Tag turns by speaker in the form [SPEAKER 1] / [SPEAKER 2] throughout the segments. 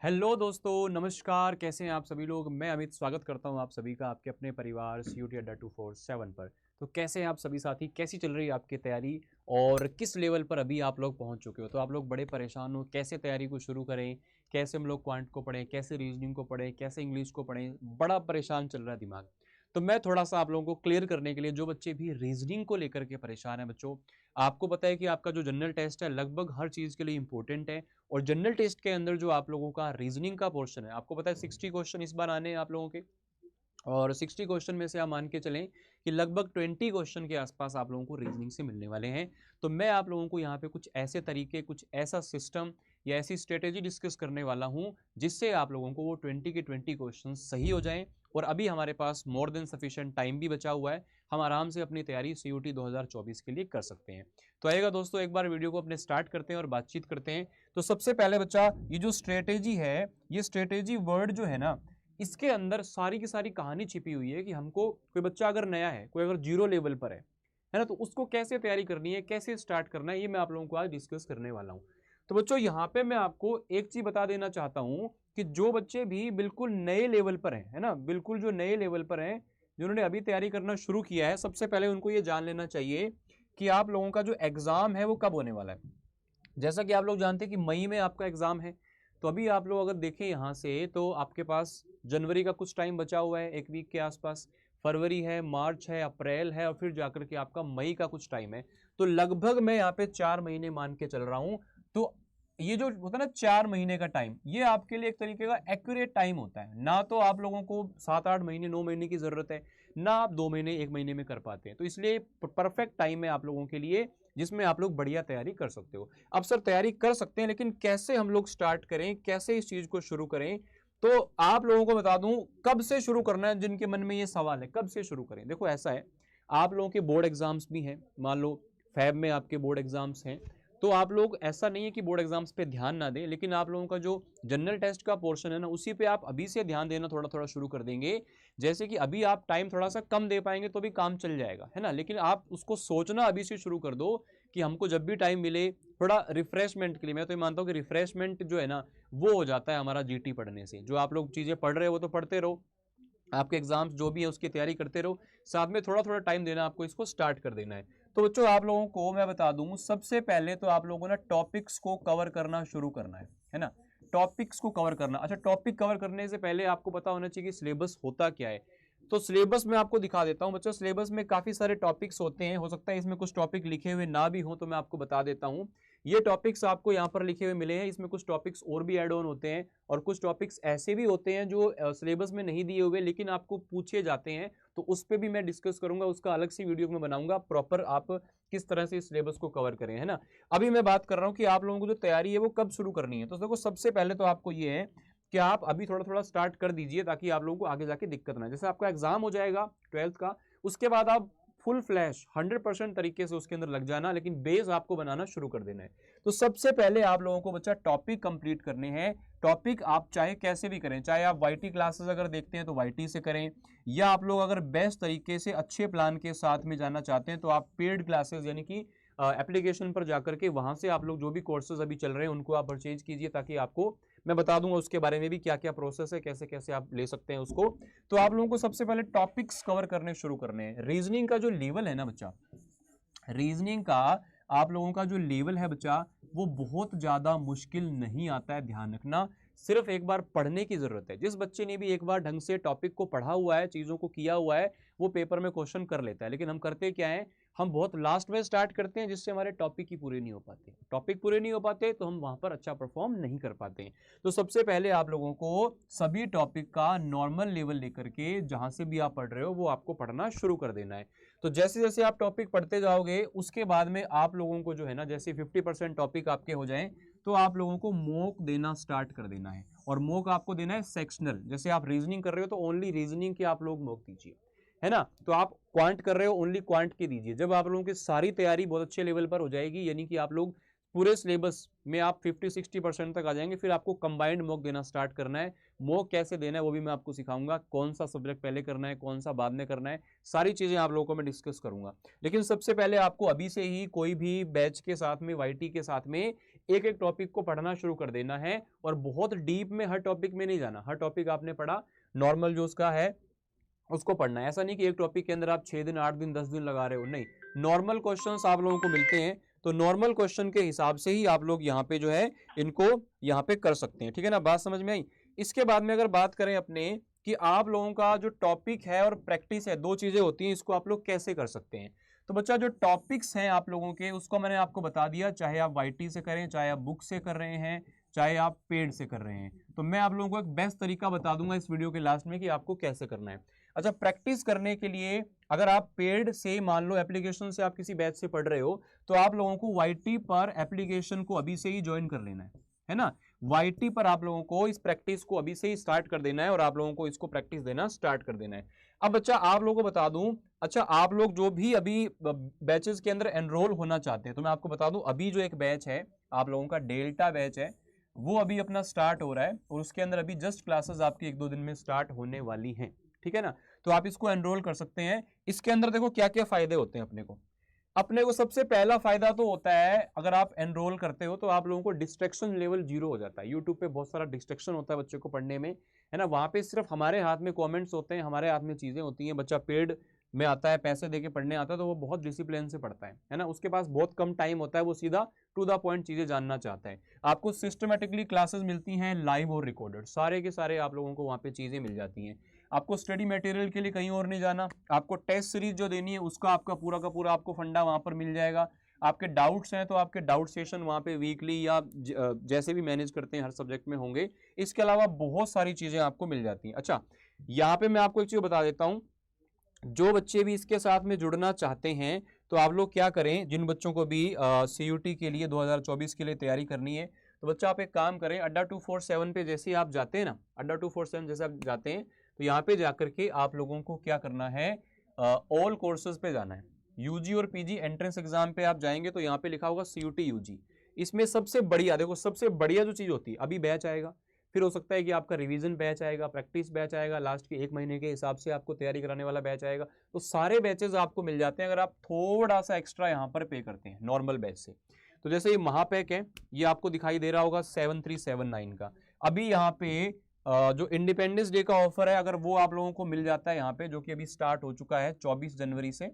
[SPEAKER 1] Hello दोस्तों, नमस्कार। कैसे हैं आप सभी लोग। मैं अमित स्वागत करता हूं आप सभी का आपके अपने परिवार CUET अड्डा 247 पर। तो कैसे हैं आप सभी साथी, कैसी चल रही है आपकी तैयारी और किस लेवल पर अभी आप लोग पहुंच चुके हो। तो आप लोग बड़े परेशान हो, कैसे तैयारी को शुरू करें, कैसे हम लोग क्वांट को पढ़ें, कैसे रीजनिंग को पढ़ें, कैसे इंग्लिश को पढ़ें, बड़ा परेशान चल रहा है दिमाग। तो मैं थोड़ा सा आप लोगों को क्लियर करने के लिए, जो बच्चे भी रीजनिंग को लेकर के परेशान है बच्चों, आपको पता है कि आपका जो जनरल टेस्ट है लगभग हर चीज़ के लिए इंपॉर्टेंट है। और जनरल टेस्ट के अंदर जो आप लोगों का रीजनिंग का पोर्शन है, आपको पता है 60 क्वेश्चन इस बार आने हैं आप लोगों के। और 60 क्वेश्चन में से आप मान के चलें कि लगभग 20 क्वेश्चन के आसपास आप लोगों को रीजनिंग से मिलने वाले हैं। तो मैं आप लोगों को यहाँ पे कुछ ऐसे तरीके, कुछ ऐसा सिस्टम या ऐसी स्ट्रेटेजी डिस्कस करने वाला हूँ जिससे आप लोगों को वो 20 के 20 क्वेश्चन सही हो जाएं। और अभी हमारे पास मोर देन सफिशिएंट टाइम भी बचा हुआ है, हम आराम से अपनी तैयारी CUET 2024 के लिए कर सकते हैं। तो आएगा दोस्तों, एक बार वीडियो को अपने स्टार्ट करते हैं और बातचीत करते हैं। तो सबसे पहले बच्चा, ये जो स्ट्रेटेजी है, ये स्ट्रेटेजी वर्ड जो है ना, इसके अंदर सारी की सारी कहानी छिपी हुई है कि हमको, कोई बच्चा अगर नया है, कोई अगर जीरो लेवल पर है ना, तो उसको कैसे तैयारी करनी है, कैसे स्टार्ट करना है, ये मैं आप लोगों को आज डिस्कस करने वाला हूं। तो बच्चों, यहाँ पे मैं आपको एक चीज बता देना चाहता हूं कि जो बच्चे भी बिल्कुल नए लेवल पर हैं, है ना, बिल्कुल जो नए लेवल पर हैं, जिन्होंने अभी तैयारी करना शुरू किया है, सबसे पहले उनको ये जान लेना चाहिए कि आप लोगों का जो एग्जाम है वो कब होने वाला है। जैसा कि आप लोग जानते हैं कि मई में आपका एग्जाम है। तो अभी आप लोग अगर देखें यहाँ से, तो आपके पास जनवरी का कुछ टाइम बचा हुआ है, एक वीक के आसपास, फरवरी है, मार्च है, अप्रैल है, और फिर जाकर के आपका मई का कुछ टाइम है। तो लगभग मैं यहाँ पे 4 महीने मान के चल रहा हूँ। तो ये जो होता है ना 4 महीने का टाइम, ये आपके लिए एक तरीके का एक्यूरेट टाइम होता है। ना तो आप लोगों को 7-8 महीने 9 महीने की जरूरत है, ना आप 2 महीने 1 महीने में कर पाते हैं। तो इसलिए परफेक्ट टाइम है आप लोगों के लिए, जिसमें आप लोग बढ़िया तैयारी कर सकते हो। अब सर तैयारी कर सकते हैं, लेकिन कैसे हम लोग स्टार्ट करें, कैसे इस चीज को शुरू करें। तो आप लोगों को बता दूं कब से शुरू करना है, जिनके मन में ये सवाल है कब से शुरू करें। देखो ऐसा है, आप लोगों के बोर्ड एग्जाम्स भी हैं, मान लो फैब में आपके बोर्ड एग्जाम्स हैं। तो आप लोग, ऐसा नहीं है कि बोर्ड एग्जाम्स पे ध्यान ना दें, लेकिन आप लोगों का जो जनरल टेस्ट का पोर्शन है ना, उसी पे आप अभी से ध्यान देना थोड़ा थोड़ा शुरू कर देंगे। जैसे कि अभी आप टाइम थोड़ा सा कम दे पाएंगे तो भी काम चल जाएगा, है ना, लेकिन आप उसको सोचना अभी से शुरू कर दो कि हमको जब भी टाइम मिले थोड़ा रिफ्रेशमेंट के लिए। मैं तो ये मानता हूँ कि रिफ्रेशमेंट जो है ना, वो हो जाता है हमारा GT पढ़ने से। जो आप लोग चीजें पढ़ रहे हो वो तो पढ़ते रहो, आपके एग्जाम्स जो भी है उसकी तैयारी करते रहो, साथ में थोड़ा थोड़ा टाइम देना, आपको इसको स्टार्ट कर देना है। तो बच्चों, आप लोगों को मैं बता दूं, सबसे पहले तो आप लोगों को ना टॉपिक्स को कवर करना शुरू करना है ना, टॉपिक्स को कवर करना। अच्छा, टॉपिक कवर करने से पहले आपको पता होना चाहिए कि सिलेबस होता क्या है। तो सिलेबस में आपको दिखा देता हूं बच्चों। सिलेबस में काफी सारे टॉपिक्स होते हैं, हो सकता है इसमें कुछ टॉपिक लिखे हुए ना भी हो, तो मैं आपको बता देता हूं। ये टॉपिक्स आपको यहाँ पर लिखे हुए मिले हैं, इसमें कुछ टॉपिक्स और भी ऐड ऑन होते हैं, और कुछ टॉपिक्स ऐसे भी होते हैं जो सिलेबस में नहीं दिए हुए लेकिन आपको पूछे जाते हैं। तो उस पर भी मैं डिस्कस करूंगा, उसका अलग से वीडियो में बनाऊंगा प्रॉपर, आप किस तरह से सिलेबस को कवर करें, है ना। अभी मैं बात कर रहा हूं कि आप लोगों को जो तैयारी है वो कब शुरू करनी है। तो देखो, सबसे पहले तो आपको ये है कि आप अभी थोड़ा थोड़ा स्टार्ट कर दीजिए, ताकि आप लोगों को आगे जाके दिक्कत ना। जैसे आपका एग्जाम हो जाएगा 12th का, उसके बाद आप फुल फ्लैश 100% तरीके से उसके अंदर लग जाना, लेकिन बेस आपको बनाना शुरू कर देना है। तो सबसे पहले आप लोगों को बच्चा टॉपिक कंप्लीट करने हैं। टॉपिक आप चाहे कैसे भी करें, चाहे आप YT क्लासेस अगर देखते हैं तो YT से करें, या आप लोग अगर बेस्ट तरीके से अच्छे प्लान के साथ में जाना चाहते हैं तो आप पेड क्लासेस यानी कि एप्लीकेशन पर जाकर के वहां से आप लोग जो भी कोर्सेज अभी चल रहे हैं उनको आप परचेज कीजिए, ताकि आपको मैं बता दूंगा उसके बारे में भी क्या क्या प्रोसेस है, कैसे कैसे आप ले सकते हैं उसको। तो आप लोगों को सबसे पहले टॉपिक्स कवर करने शुरू करने हैं। रीजनिंग का जो लेवल है ना बच्चा, रीजनिंग का आप लोगों का जो लेवल है बच्चा, वो बहुत ज्यादा मुश्किल नहीं आता है, ध्यान रखना। सिर्फ एक बार पढ़ने की जरूरत है। जिस बच्चे ने भी एक बार ढंग से टॉपिक को पढ़ा हुआ है, चीजों को किया हुआ है, वो पेपर में क्वेश्चन कर लेता है। लेकिन हम करते क्या है, हम बहुत लास्ट में स्टार्ट करते हैं, जिससे हमारे टॉपिक ही पूरे नहीं हो पाते। टॉपिक पूरे नहीं हो पाते तो हम वहां पर अच्छा परफॉर्म नहीं कर पाते। तो सबसे पहले आप लोगों को सभी टॉपिक का नॉर्मल लेवल लेकर के, जहां से भी आप पढ़ रहे हो वो आपको पढ़ना शुरू कर देना है। तो जैसे जैसे आप टॉपिक पढ़ते जाओगे, उसके बाद में आप लोगों को जो है ना, जैसे 50% टॉपिक आपके हो जाएं, तो आप लोगों को मॉक देना स्टार्ट कर देना है। और मॉक आपको देना है सेक्शनल। जैसे आप रीजनिंग कर रहे हो तो ओनली रीजनिंग के आप लोग मॉक दीजिए, है ना। तो आप क्वांट कर रहे हो, ओनली क्वांट की दीजिए। जब आप लोगों की सारी तैयारी बहुत अच्छे लेवल पर हो जाएगी, यानी कि आप लोग पूरे सिलेबस में आप 50-60% तक आ जाएंगे, फिर आपको कंबाइंड मॉक देना स्टार्ट करना है। मॉक कैसे देना है वो भी मैं आपको सिखाऊंगा, कौन सा सब्जेक्ट पहले करना है, कौन सा बाद में करना है, सारी चीजें आप लोगों को मैं डिस्कस करूंगा। लेकिन सबसे पहले आपको अभी से ही कोई भी बैच के साथ में, YT के साथ में एक एक टॉपिक को पढ़ना शुरू कर देना है और बहुत डीप में हर टॉपिक में नहीं जाना। हर टॉपिक आपने पढ़ा, नॉर्मल जो उसका है उसको पढ़ना है। ऐसा नहीं कि एक टॉपिक के अंदर आप 6 दिन 8 दिन 10 दिन लगा रहे हो, नहीं। नॉर्मल क्वेश्चंस आप लोगों को मिलते हैं, तो नॉर्मल क्वेश्चन के हिसाब से ही आप लोग यहाँ पे जो है इनको यहाँ पे कर सकते हैं, ठीक है ना। बात समझ में आई। इसके बाद में अगर बात करें अपने कि आप लोगों का जो टॉपिक है और प्रैक्टिस है, दो चीजें होती हैं, इसको आप लोग कैसे कर सकते हैं। तो बच्चा जो टॉपिक्स हैं आप लोगों के, उसको मैंने आपको बता दिया, चाहे आप वाईटी से करें, चाहे आप बुक से कर रहे हैं, चाहे आप पेड से कर रहे हैं। तो मैं आप लोगों को एक बेस्ट तरीका बता दूंगा इस वीडियो के लास्ट में कि आपको कैसे करना है। अच्छा, प्रैक्टिस करने के लिए अगर आप पेड से, मान लो एप्लीकेशन से आप किसी बैच से पढ़ रहे हो, तो आप लोगों को वाईटी पर एप्लीकेशन को अभी से ही ज्वाइन कर लेना है ना। वाईटी पर आप लोगों को इस प्रैक्टिस को अभी से ही स्टार्ट कर देना है और आप लोगों को इसको प्रैक्टिस देना स्टार्ट कर देना है। अब बच्चा आप लोगों को बता दूं, अच्छा आप लोग जो भी अभी बैचेस के अंदर एनरोल होना चाहते हैं, तो मैं आपको बता दूं अभी जो एक बैच है आप लोगों का डेल्टा बैच है, वो अभी अपना स्टार्ट हो रहा है और उसके अंदर अभी जस्ट क्लासेस आपकी 1-2 दिन में स्टार्ट होने वाली हैं, ठीक है ना। तो आप इसको एनरोल कर सकते हैं। इसके अंदर देखो क्या क्या फायदे होते हैं अपने को सबसे पहला फायदा तो होता है, अगर आप एनरोल करते हो तो आप लोगों को डिस्ट्रैक्शन लेवल 0 हो जाता है। यूट्यूब पे बहुत सारा डिस्ट्रैक्शन होता है बच्चे को पढ़ने में, है ना। वहां पे सिर्फ हमारे हाथ में कमेंट्स होते हैं, हमारे हाथ में चीजें होती हैं। बच्चा पेड में आता है, पैसे देके पढ़ने आता है, तो वो बहुत डिसिप्लिन से पढ़ता है ना। उसके पास बहुत कम टाइम होता है, वो सीधा टू द पॉइंट चीजें जानना चाहता है। आपको सिस्टमेटिकली क्लासेस मिलती हैं, लाइव और रिकॉर्डेड, सारे के सारे आप लोगों को वहां पे चीजें मिल जाती हैं। आपको स्टडी मटेरियल के लिए कहीं और नहीं जाना, आपको टेस्ट सीरीज जो देनी है उसका आपका पूरा का पूरा आपको फंडा वहां पर मिल जाएगा। आपके डाउट्स हैं तो आपके डाउट सेशन वहां पे वीकली या जैसे भी मैनेज करते हैं हर सब्जेक्ट में होंगे। इसके अलावा बहुत सारी चीजें आपको मिल जाती हैं। अच्छा, यहाँ पे मैं आपको एक चीज बता देता हूँ, जो बच्चे भी इसके साथ में जुड़ना चाहते हैं तो आप लोग क्या करें, जिन बच्चों को भी CUT के लिए 2024 के लिए तैयारी करनी है, तो बच्चा आप एक काम करें, अड्डा 247 पे जैसे ही आप जाते हैं ना, अड्डा 247 जैसे आप जाते हैं तो यहाँ पे जाकर के आप लोगों को क्या करना है, ऑल कोर्सेज पे जाना है। यूजी और पीजी एंट्रेंस एग्जाम पे आप जाएंगे तो यहाँ पे लिखा होगा CUT UG। इसमें सबसे बढ़िया, देखो सबसे बढ़िया जो चीज होती है, अभी बैच आएगा, फिर हो सकता है कि आपका रिवीजन बैच आएगा, प्रैक्टिस बैच आएगा, लास्ट के 1 महीने के हिसाब से आपको तैयारी कराने वाला बैच आएगा। तो सारे बैचेस आपको मिल जाते हैं अगर आप थोड़ा सा एक्स्ट्रा यहाँ पर पे करते हैं नॉर्मल बैच से। तो जैसे ये महापैक है, ये आपको दिखाई दे रहा होगा 7379 का। अभी यहाँ पे जो इंडिपेंडेंस डे का ऑफर है, अगर वो आप लोगों को मिल जाता है यहाँ पे, जो कि अभी स्टार्ट हो चुका है 24 जनवरी से,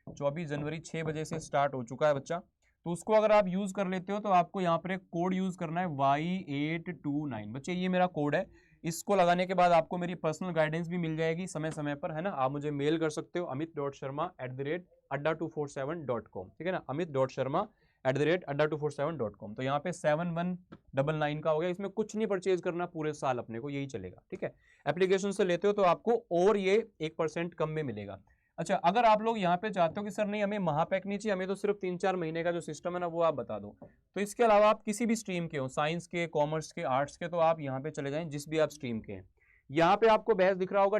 [SPEAKER 1] 24 जनवरी 6 बजे से स्टार्ट हो चुका है बच्चा। तो उसको अगर आप यूज कर लेते हो तो आपको यहाँ पर एक कोड यूज करना है Y829। बच्चे ये मेरा कोड है, इसको लगाने के बाद आपको मेरी पर्सनल गाइडेंस भी मिल जाएगी समय समय पर, है ना। आप मुझे मेल कर सकते हो amit.sharma@adda247.com, ठीक है ना, amit.sharma@adda247.com। तो यहाँ पे 7199 का हो गया। इसमें कुछ नहीं परचेज करना पूरे साल, अपने को यही चलेगा, ठीक है। एप्लीकेशन से लेते हो तो आपको और ये 1% कम में मिलेगा। अच्छा, अगर आप लोग यहाँ पे चाहते हो कि सर नहीं हमें महापैक नहीं चाहिए, हमें तो सिर्फ 3-4 महीने का जो सिस्टम है ना वो आप बता दो, तो इसके अलावा आप किसी भी स्ट्रीम के हो, साइंस के, कॉमर्स के, आर्ट्स के, तो आप यहाँ पे चले जाएं जिस भी आप स्ट्रीम के हैं। यहाँ पे आपको बैच दिख रहा होगा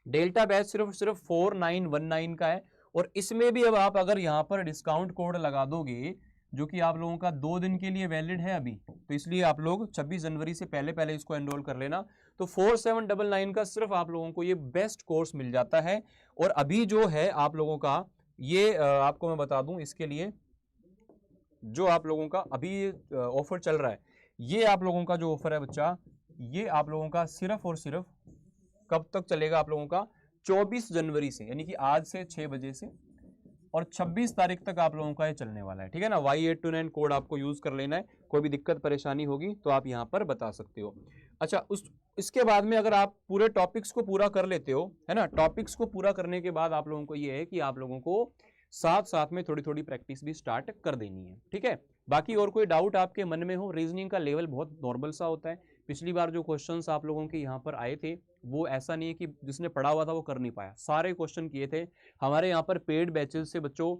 [SPEAKER 1] डेल्टा बैच सिर्फ 4919 का है। और इसमें भी अब आप अगर यहाँ पर डिस्काउंट कोड लगा दोगे, जो कि आप लोगों का 2 दिन के लिए वैलिड है अभी, तो इसलिए आप लोग 26 जनवरी से पहले पहले इसको एनरोल कर लेना। तो 4799 का सिर्फ आप लोगों को ये बेस्ट कोर्स मिल जाता है। और अभी जो है आप लोगों का ये आपको मैं बता दूं, इसके लिए जो आप लोगों का अभी ऑफर चल रहा है, ये आप लोगों का जो ऑफर है बच्चा, ये आप लोगों का सिर्फ और सिर्फ कब तक चलेगा, आप लोगों का 24 जनवरी से, यानी कि आज से 6 बजे से, और 26 तारीख तक आप लोगों का ये चलने वाला है, ठीक है ना। Y829 कोड आपको यूज कर लेना है, कोई भी दिक्कत परेशानी होगी तो आप यहाँ पर बता सकते हो। अच्छा, इसके बाद में अगर आप पूरे टॉपिक्स को पूरा कर लेते हो, है ना, टॉपिक्स को पूरा करने के बाद आप लोगों को ये है कि आप लोगों को साथ साथ में थोड़ी थोड़ी प्रैक्टिस भी स्टार्ट कर देनी है, ठीक है। बाकी और कोई डाउट आपके मन में हो, रीजनिंग का लेवल बहुत नॉर्मल सा होता है। पिछली बार जो क्वेश्चंस आप लोगों के यहाँ पर आए थे, वो ऐसा नहीं है कि जिसने पढ़ा हुआ था वो कर नहीं पाया, सारे क्वेश्चन किए थे। हमारे यहाँ पर पेड बैचेस से बच्चों,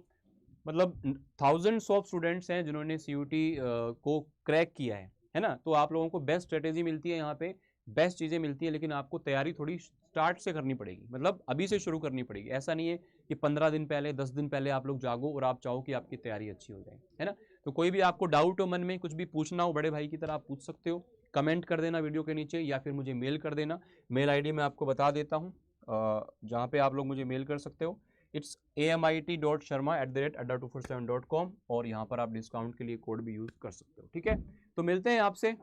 [SPEAKER 1] मतलब थाउजेंड्स ऑफ स्टूडेंट्स हैं जिन्होंने CUT को क्रैक किया है ना। तो आप लोगों को बेस्ट स्ट्रेटेजी मिलती है यहाँ पे, बेस्ट चीज़ें मिलती है, लेकिन आपको तैयारी थोड़ी स्टार्ट से करनी पड़ेगी, मतलब अभी से शुरू करनी पड़ेगी। ऐसा नहीं है कि 15 दिन पहले, 10 दिन पहले आप लोग जागो और आप चाहो कि आपकी तैयारी अच्छी हो जाए, है ना। तो कोई भी आपको डाउट हो मन में, कुछ भी पूछना हो, बड़े भाई की तरह आप पूछ सकते हो, कमेंट कर देना वीडियो के नीचे, या फिर मुझे मेल कर देना। मेल ID मैं आपको बता देता हूँ, जहाँ पे आप लोग मुझे मेल कर सकते हो। इट्स amit.sharma@adda247.com, और यहाँ पर आप डिस्काउंट के लिए कोड भी यूज कर सकते हो। ठीक है, तो मिलते हैं आपसे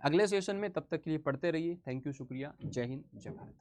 [SPEAKER 1] अगले सेशन में, तब तक के लिए पढ़ते रहिए। थैंक यू, शुक्रिया, जय हिंद, जय भारत।